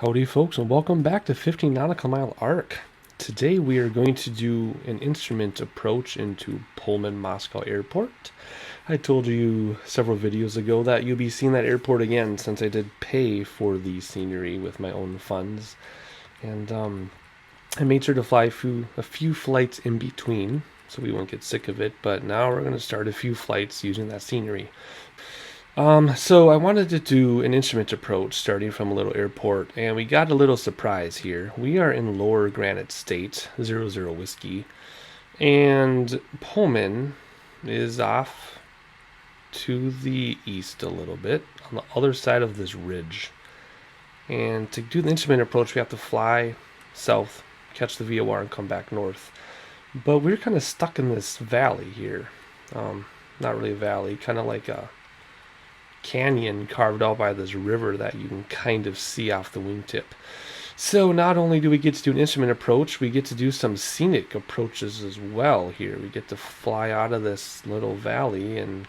Howdy folks, and welcome back to 15 Nautical Mile Arc. Today we are going to do an instrument approach into Pullman-Moscow Airport. I told you several videos ago that you'll be seeing that airport again since I did pay for the scenery with my own funds. And I made sure to fly a few flights in between so we won't get sick of it, but now we're going to start a few flights using that scenery. So I wanted to do an instrument approach starting from a little airport, and we got a little surprise here. We are in Lower Granite State, 00 Whiskey, and Pullman is off to the east a little bit on the other side of this ridge. And to do the instrument approach, we have to fly south, catch the VOR, and come back north. But we're kind of stuck in this valley here. Not really a valley, kind of like a canyon carved out by this river that you can kind of see off the wingtip. So not only do we get to do an instrument approach, we get to do some scenic approaches as well here. We get to fly out of this little valley and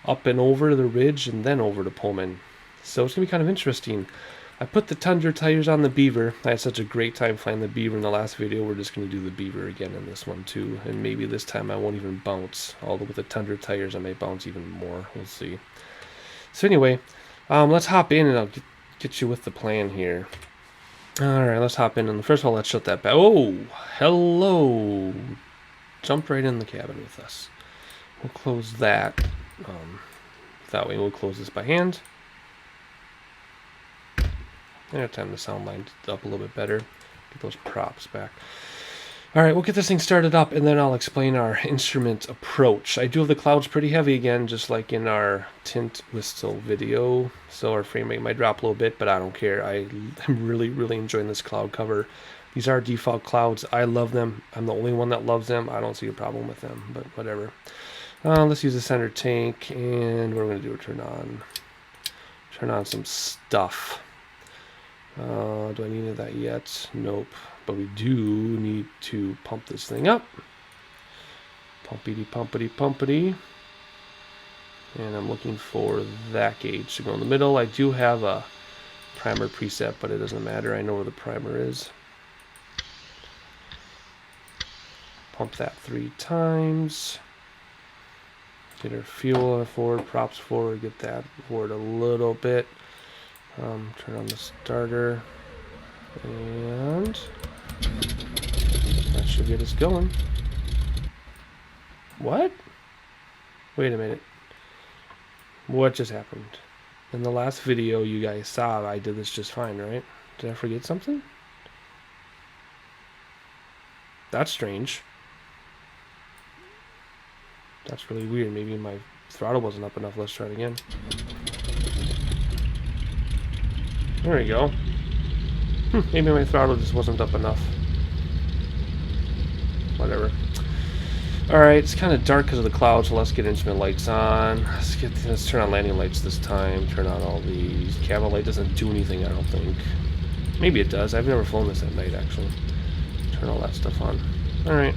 up and over the ridge and then over to Pullman. So it's going to be kind of interesting. I put the Tundra tires on the Beaver. I had such a great time flying the Beaver in the last video. We're just going to do the Beaver again in this one too. And maybe this time I won't even bounce. Although with the Tundra tires I may bounce even more. We'll see. So anyway, let's hop in and I'll get you with the plan here. Alright, let's hop in. And first of all, let's shut that back. Oh, hello. Jump right in the cabin with us. We'll close that. That way we'll close this by hand. There, time the sound line up a little bit better. Get those props back. Alright, we'll get this thing started up and then I'll explain our instrument approach. I do have the clouds pretty heavy again, just like in our tint whistle video. So our frame rate might drop a little bit, but I don't care. I'm really enjoying this cloud cover. These are default clouds. I love them. I'm the only one that loves them. I don't see a problem with them, but whatever. Let's use the center tank and what we're going to do is turn on some stuff. Do I need any of that yet? Nope. But we do need to pump this thing up. Pumpity, pumpity, pumpity. And I'm looking for that gauge to go in the middle. I do have a primer preset, but it doesn't matter. I know where the primer is. Pump that 3 times. Get our fuel forward, props forward, get that forward a little bit. Turn on the starter. And that should get us going. What? Wait a minute. What just happened? In the last video you guys saw, I did this just fine, right? Did I forget something? That's strange. That's really weird. Maybe my throttle wasn't up enough. Let's try it again. There we go. Maybe my throttle just wasn't up enough. Whatever. Alright, it's kind of dark because of the clouds, so let's get instrument lights on. Let's turn on landing lights this time. Turn on all these. Cabin light doesn't do anything, I don't think. Maybe it does. I've never flown this at night, actually. Turn all that stuff on. Alright.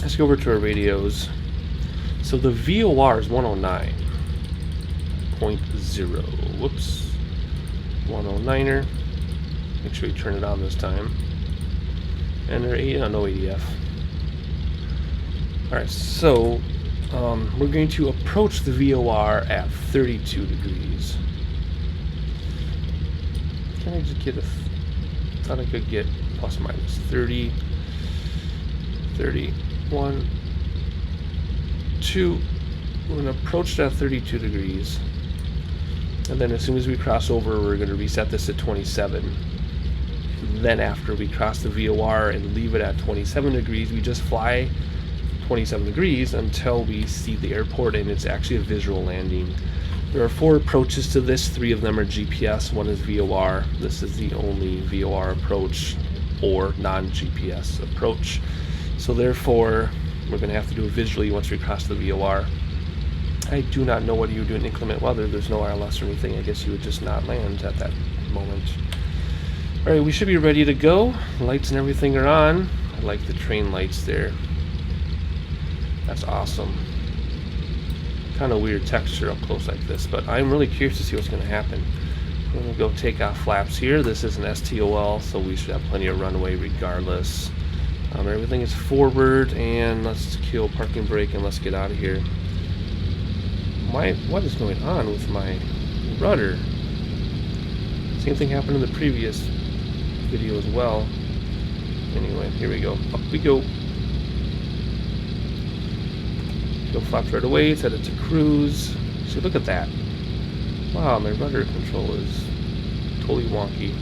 Let's go over to our radios. So the VOR is 109.0. Whoops. 109er. Make sure you turn it on this time. And no ADF. Alright, so we're going to approach the VOR at 32 degrees. Can I just get thought I could get plus minus 30, 31, 2. We're going to approach it at 32 degrees. And then as soon as we cross over, we're going to reset this at 27. Then after we cross the VOR and leave it at 27 degrees, we just fly 27 degrees until we see the airport and it's actually a visual landing. There are 4 approaches to this. 3 of them are GPS, 1 is VOR. This is the only VOR approach or non-GPS approach. So therefore, we're going to have to do it visually once we cross the VOR. I do not know what you would do in inclement weather. There's no ILS or anything. I guess you would just not land at that moment. Alright, we should be ready to go. Lights and everything are on. I like the train lights there. That's awesome. Kind of weird texture up close like this, but I'm really curious to see what's going to happen. We'll go take off flaps here. This is an STOL, so we should have plenty of runway regardless. Everything is forward, and let's kill parking brake and let's get out of here. What is going on with my rudder? Same thing happened in the previous video as well. Anyway, here we go. Up we go. Go flaps right away, set it to cruise. See, look at that. Wow, my rudder control is totally wonky.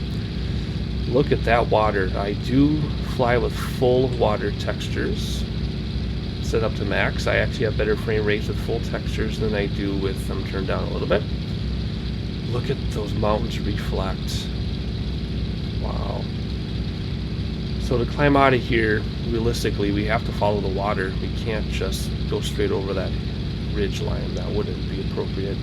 Look at that water. I do fly with full water textures set up to max. I actually have better frame rates with full textures than I do with them turned down a little bit. Look at those mountains reflect. Wow. So to climb out of here, realistically, we have to follow the water. We can't just go straight over that ridge line. That wouldn't be appropriate.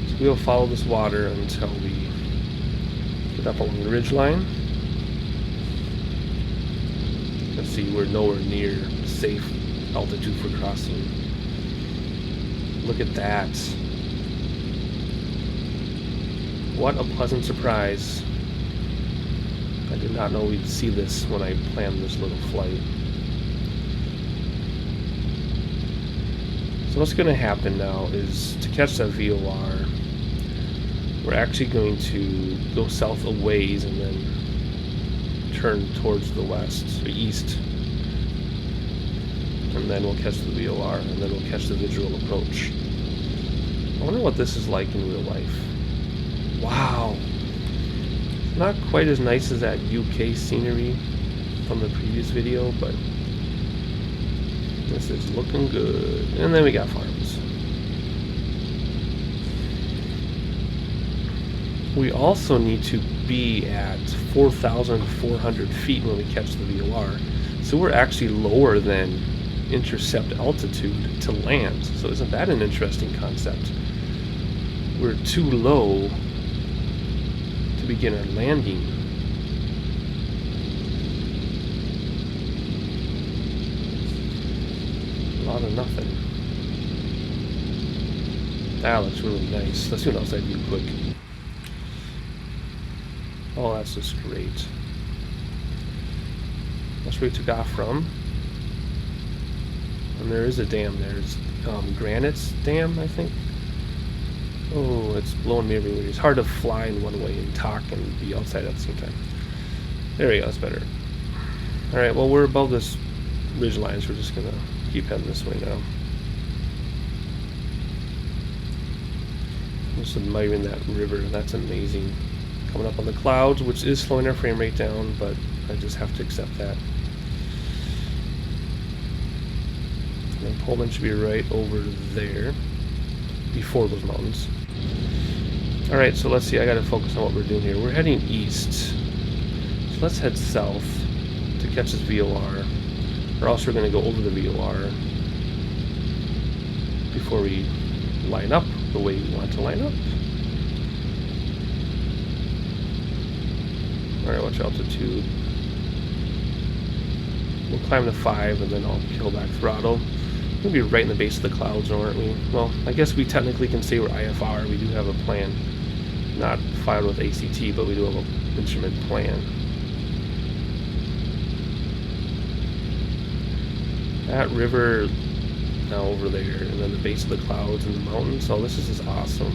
So we'll follow this water until we get up along the ridge line. Let's see, we're nowhere near safe altitude for crossing. Look at that. What a pleasant surprise. I did not know we'd see this when I planned this little flight. So what's going to happen now is to catch that VOR, we're actually going to go south a ways and then turn towards the west or east. And then we'll catch the VOR, and then we'll catch the visual approach. I wonder what this is like in real life. Wow. Not quite as nice as that UK scenery from the previous video, but this is looking good. And then we got farms. We also need to be at 4,400 feet when we catch the VOR. So we're actually lower than intercept altitude to land. So isn't that an interesting concept? We're too low to begin our landing. A lot of nothing. That looks really nice. Let's do an outside view quick. Oh, that's just great. That's where we took off from. And there is a dam there. It's Granite Dam, I think. Oh, it's blowing me everywhere. It's hard to fly in one way and talk and be outside at the same time. There we go, that's better. Alright, well, we're above this ridge line, so we're just gonna keep heading this way now. Just admiring that river, that's amazing. Coming up on the clouds, which is slowing our frame rate down, but I just have to accept that. And Pullman should be right over there, before those mountains. Alright, so let's see, I gotta focus on what we're doing here. We're heading east. So let's head south to catch this VOR. Or else we're gonna go over the VOR before we line up the way we want to line up. Alright, watch altitude. We'll climb to 5 and then I'll kill back throttle. We'll be right in the base of the clouds, aren't we? Well, I guess we technically can say we're IFR. We do have a plan. Not filed with ACT, but we do have an instrument plan. That river now over there, and then the base of the clouds and the mountains. Oh, this is just awesome.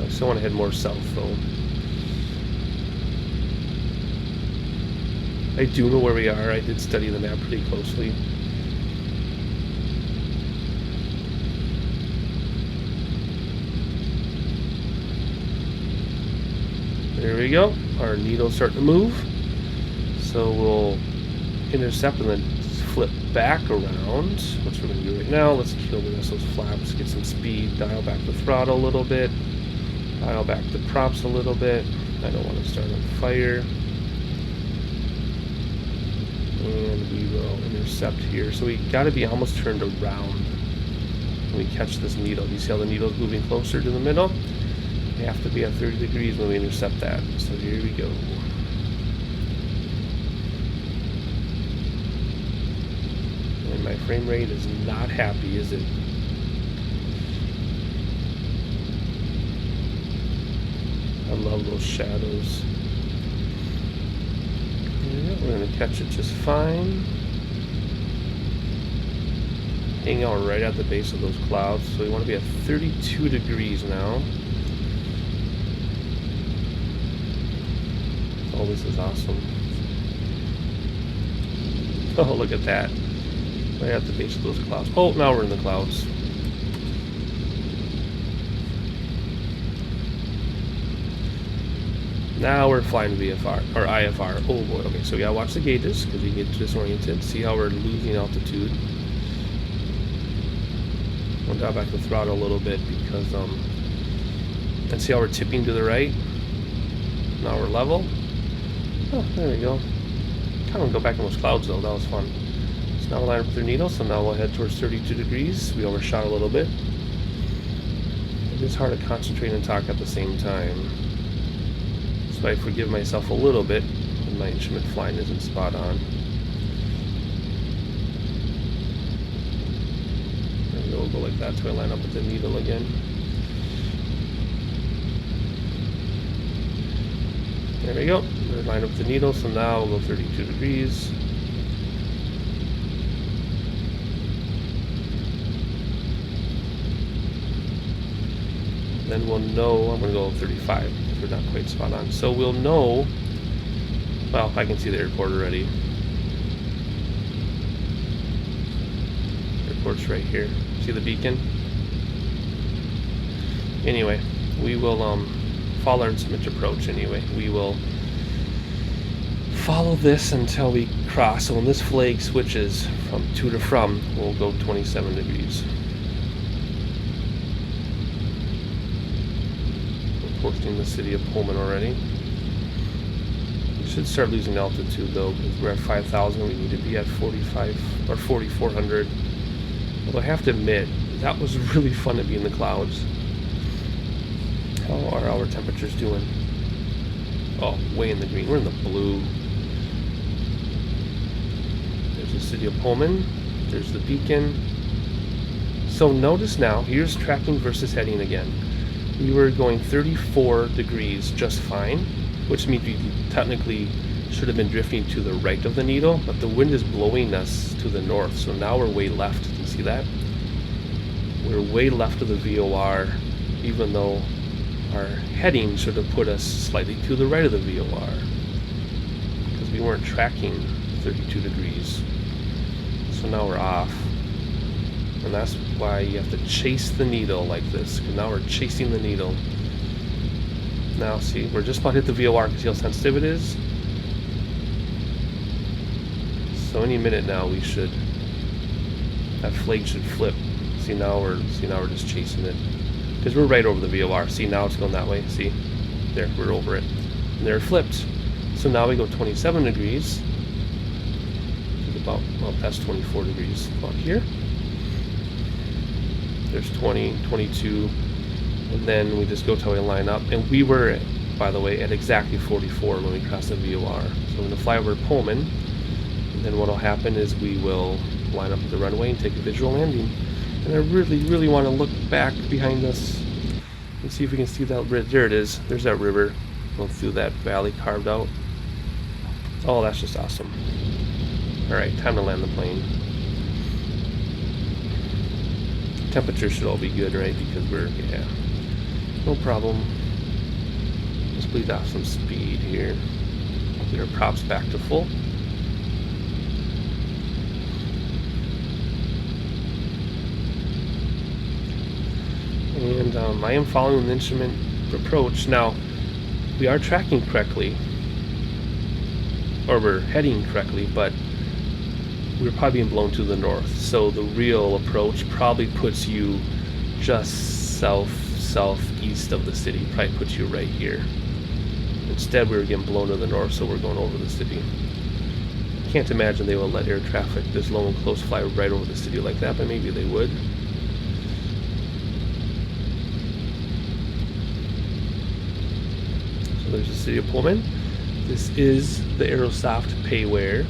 I still want to head more south, though. I do know where we are. I did study the map pretty closely. There we go. Our needle's starting to move. So we'll intercept and then flip back around, which we're going to do right now. Let's kill the rest of those flaps, get some speed, dial back the throttle a little bit, dial back the props a little bit. I don't want to start on fire. And we will intercept here. So we got to be almost turned around when we catch this needle. Do you see how the needle's moving closer to the middle? We have to be at 30 degrees when we intercept that. So here we go. And my frame rate is not happy, is it? I love those shadows. Yeah, we're going to catch it just fine. Hang out right at the base of those clouds. So we want to be at 32 degrees now. Oh, this is awesome. Oh, look at that. Right at the base of those clouds. Oh, now we're in the clouds. Now we're flying VFR, or IFR. Oh boy, okay, so we gotta watch the gauges because we get disoriented. See how we're losing altitude. We'll dial back the throttle a little bit because, and see how we're tipping to the right? Now we're level. Oh, there we go. Kind of want to go back in those clouds though, that was fun. So now we're lining up with their needle, so now we'll head towards 32 degrees. We overshot a little bit. It's hard to concentrate and talk at the same time. So I forgive myself a little bit when my instrument flying isn't spot on. And we'll go like that till I line up with the needle again. There we go. We're lined up with the needle, so now we'll go 32 degrees. Then we'll know, I'm going to go 35 if we're not quite spot on. So we'll know, well, I can see the airport already. Airport's right here. See the beacon? Anyway, we will follow our instrument approach anyway. We will follow this until we cross. So when this flag switches from to to from, we'll go 27 degrees. Posting the city of Pullman already. We should start losing altitude though, because we're at 5,000. We need to be at 45 or 4,400. Although I have to admit, that was really fun to be in the clouds. How are our temperatures doing? Oh, way in the green. We're in the blue. There's the city of Pullman. There's the beacon. So notice now, here's tracking versus heading again. We were going 34 degrees just fine, which means we technically should have been drifting to the right of the needle, but the wind is blowing us to the north, so now we're way left. Do you see that? We're way left of the VOR, even though our heading should have put us slightly to the right of the VOR, because we weren't tracking 32 degrees. So now we're off. And that's why you have to chase the needle like this, because now we're chasing the needle. Now see, we're just about to hit the VOR because see how sensitive it is? So any minute now we should, that flag should flip. See now we're just chasing it. Because we're right over the VOR. See, now it's going that way. See? There, we're over it. And there it flipped. So now we go 27 degrees. About, well, that's 24 degrees about here. There's 20, 22, and then we just go till we line up. And we were, by the way, at exactly 44 when we crossed the VOR. So we're going to fly over to Pullman, and then what will happen is we will line up at the runway and take a visual landing. And I really, really want to look back behind us and see if we can see that bridge. There it is. There's that river going through that valley carved out. Oh, that's just awesome. Alright, time to land the plane. Temperature should all be good, right? Because we're, yeah, no problem. Let's bleed off some speed here. Get our props back to full. And I am following the instrument approach. Now, we are tracking correctly, or we're heading correctly, but we're probably being blown to the north. So the real approach probably puts you just southeast of the city. Probably puts you right here. Instead, we were getting blown to the north, so we're going over the city. Can't imagine they will let air traffic this low and close fly right over the city like that, but maybe they would. So there's the city of Pullman. This is the Aerosoft payware.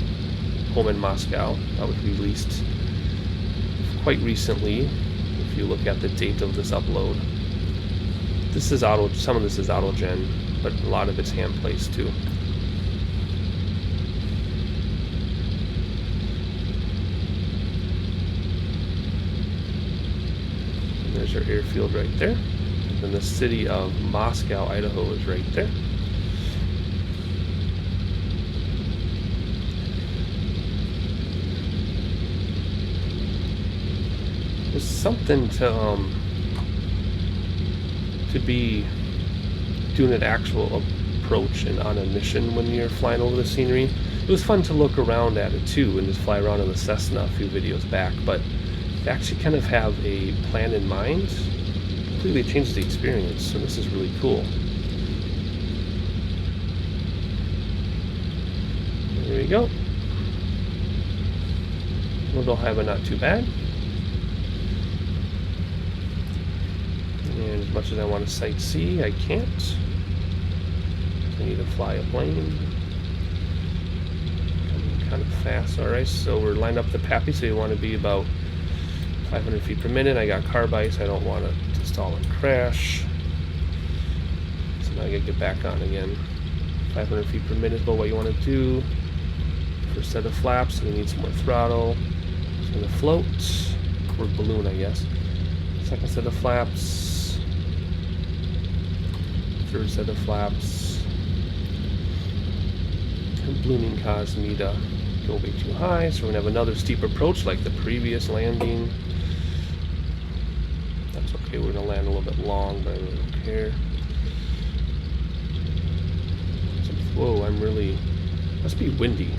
Pullman-Moscow. That was released quite recently if you look at the date of this upload. This is some of this is auto-gen. but a lot of it's hand placed too. And there's our airfield right there. And then the city of Moscow, Idaho is right there. It's something to be doing an actual approach and on a mission when you're flying over the scenery. It was fun to look around at it too and just fly around in the Cessna a few videos back, but to actually kind of have a plan in mind completely changes the experience, so this is really cool. There we go. A little high but not too bad. And as much as I want to sightsee, I can't. I need to fly a plane. Coming kind of fast. Alright, so we're lined up the PAPI, so you want to be about 500 feet per minute. I got carb ice. I don't want to stall and crash. So now I gotta get back on again. 500 feet per minute is about what you want to do. First set of flaps, we need some more throttle. It's going to float. Or balloon, I guess. Second set of flaps. Third set of flaps. And ballooning caused me to go way too high, so we're going to have another steep approach like the previous landing. That's okay, we're going to land a little bit long, but I really don't care. Whoa, I'm really... must be windy.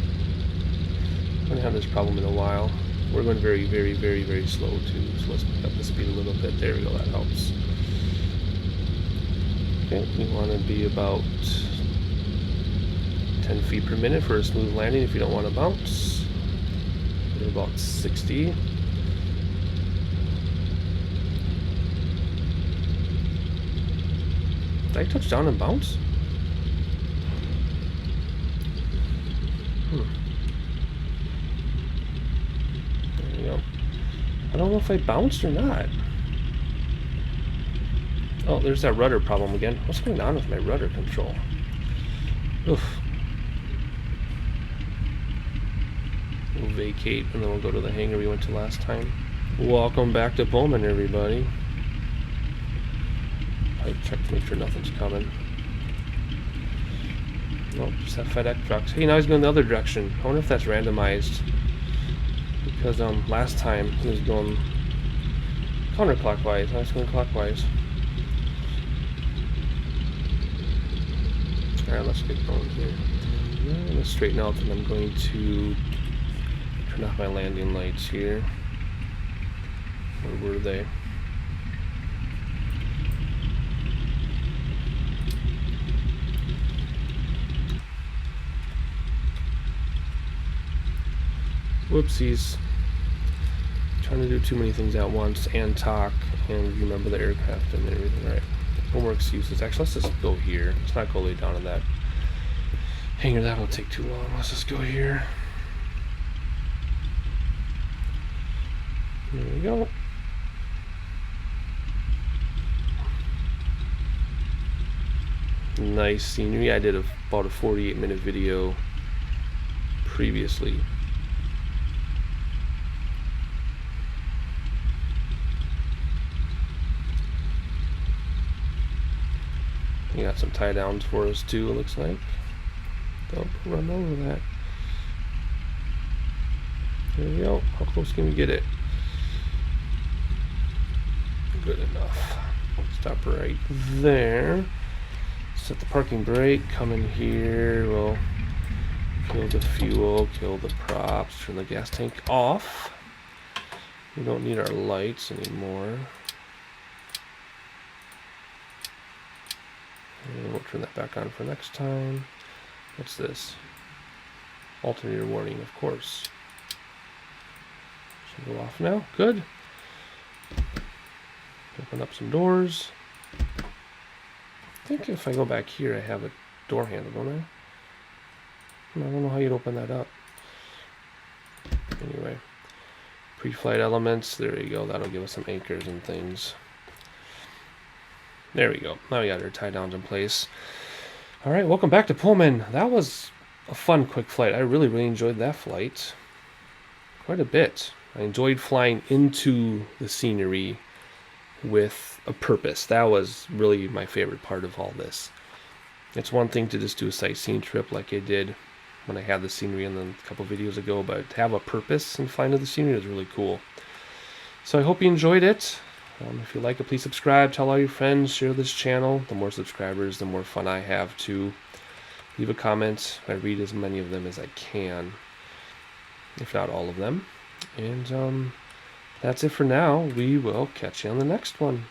I haven't had this problem in a while. We're going very, very, very, very slow too, so let's pick up the speed a little bit. There we go, that helps. Okay, we want to be about 10 feet per minute for a smooth landing if you don't want to bounce. We're about 60. Did I touch down and bounce? There we go. I don't know if I bounced or not. Oh, there's that rudder problem again. What's going on with my rudder control? Oof. We'll vacate and then we'll go to the hangar we went to last time. Welcome back to Pullman, everybody. I check to make sure nothing's coming. Nope, just have FedEx trucks. Hey, now he's going the other direction. I wonder if that's randomized. Because last time he was going counterclockwise. Now he's going clockwise. Alright, let's get going here. I'm going to straighten out and I'm going to turn off my landing lights here. Where were they? Whoopsies. Trying to do too many things at once and talk and remember the aircraft and everything. Right. No more excuses. Actually, let's just go here. Let's not go lay down in that hangar. That'll take too long. Let's just go here. There we go. Nice scenery. I did about a 48-minute video previously. We got some tie downs for us too, it looks like. Don't run over that. There we go. How close can we get it? Good enough. Stop right there. Set the parking brake. Come in here. We'll kill the fuel, kill the props, turn the gas tank off. We don't need our lights anymore. And we'll turn that back on for next time. What's this? Alternator warning, of course. Should go off now. Good. Open up some doors. I think if I go back here, I have a door handle, don't I? I don't know how you'd open that up. Anyway, pre-flight elements. There you go. That'll give us some anchors and things. There we go. Now we got our tie downs in place. All right, welcome back to Pullman. That was a fun, quick flight. I really enjoyed that flight quite a bit. I enjoyed flying into the scenery with a purpose. That was really my favorite part of all this. It's one thing to just do a sightseeing trip like I did when I had the scenery in a couple videos ago, but to have a purpose and flying to the scenery is really cool. So I hope you enjoyed it. If you like it, please subscribe, tell all your friends, share this channel. The more subscribers, the more fun I have to leave a comment. I read as many of them as I can, if not all of them. And that's it for now. We will catch you on the next one.